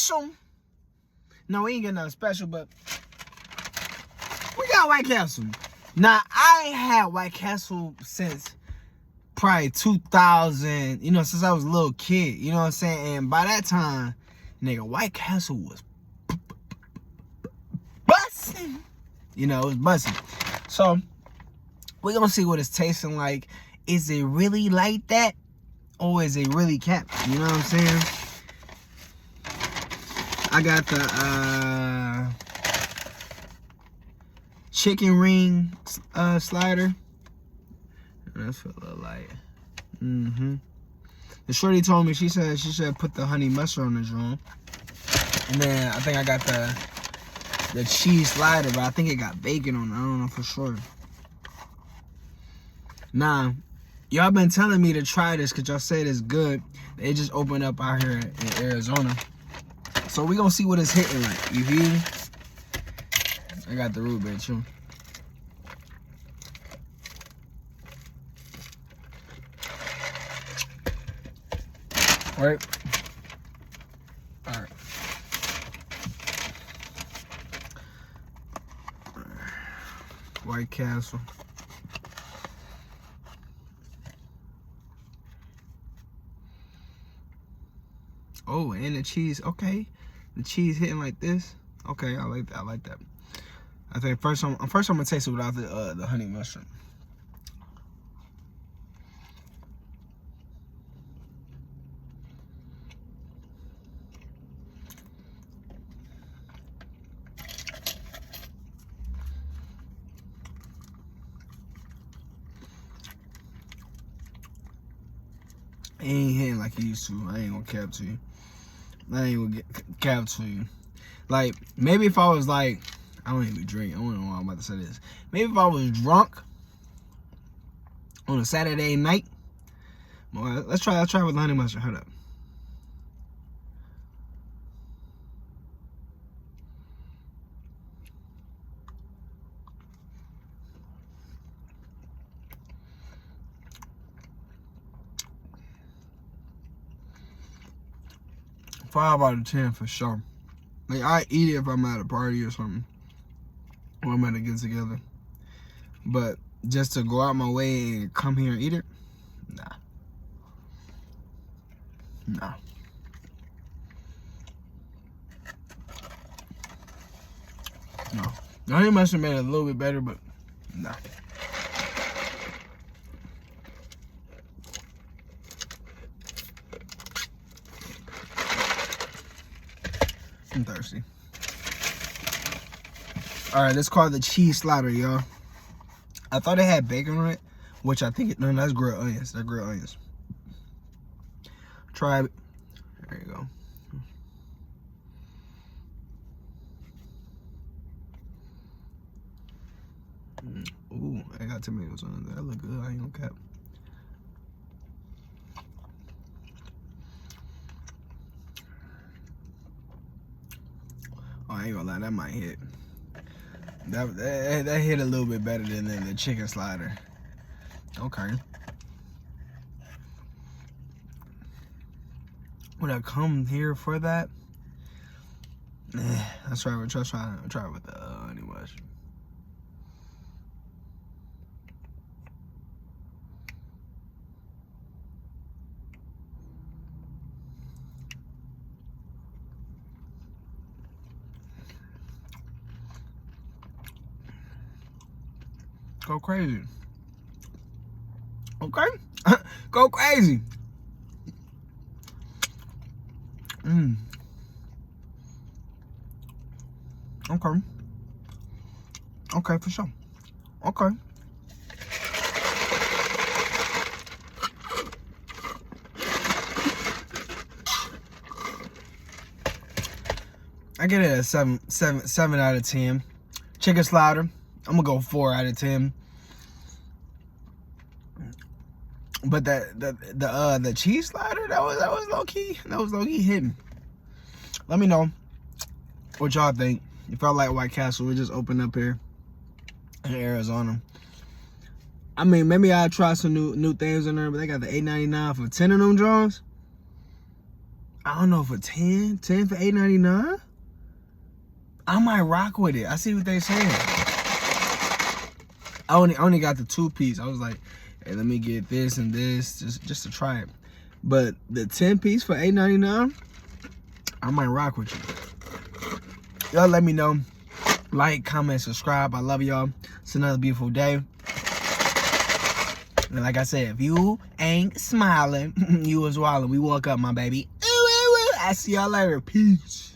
special. No, we ain't got nothing special, but we got White Castle. Now, I ain't had White Castle since probably 2000, since I was a little kid, you know what I'm saying? And by that time, nigga, White Castle was busting. It was busting. So, we're gonna see what it's tasting like. Is it really like that? Or is it really capped? You know what I'm saying? I got the chicken ring slider. That's what it look like. The shorty told me, she said put the honey mustard on the drum. And then I think I got the cheese slider, but I think it got bacon on it. I don't know for sure. Nah, y'all been telling me to try this because y'all said it's good. They just opened up out here in Arizona. So we gonna see what it's hitting like. You feel me? I got the root beer too. Alright. White Castle. Oh, and the cheese. Okay, the cheese hitting like this. Okay, I like that. I like that. I think first I'm gonna taste it without the honey mustard. It ain't hitting like it used to. I ain't gonna cap to you. I ain't gonna cap to you. Like, maybe if I was like, I don't even drink. I don't know why I'm about to say this. Maybe if I was drunk on a Saturday night. Well, let's try with the honey mustard. Hold up. Five out of 10 for sure. Like, I eat it if I'm at a party or something, or I'm at a get together. But just to go out my way and come here and eat it, nah. No. The honey mustard made it a little bit better, but nah. I'm thirsty. Alright, let's call it the cheese slider, y'all. I thought it had bacon on it, which I think no, that's grilled onions. They're grilled onions. Try it. There you go. Ooh, I got tomatoes on it. That look good. I ain't gonna cap. Oh, I ain't gonna lie, that might hit. That hit a little bit better than the chicken slider. Okay. Would I come here for that? Let's try with the honey mustard. Go crazy. Okay? Go crazy. Okay. Okay, for sure. Okay. I get it a 7 out of 10. Chicken slider, I'm gonna go 4 out of 10. But the cheese slider, that was low key. That was low key hitting. Let me know what y'all think. If y'all like White Castle, we just opened up here in Arizona. I mean, maybe I'll try some new things in there, but they got the $8.99 for 10 of them drawings. I don't know, for 10 for $8.99. I might rock with it. I see what they saying. I only got the 2-piece. I was like, hey, let me get this and this just to try it. But the 10-piece for $8.99, I might rock with you. Y'all let me know. Like, comment, subscribe. I love y'all. It's another beautiful day. And like I said, if you ain't smiling, you was wildin'. We woke up, my baby. Ooh, ooh, ooh. I see y'all later. Peace.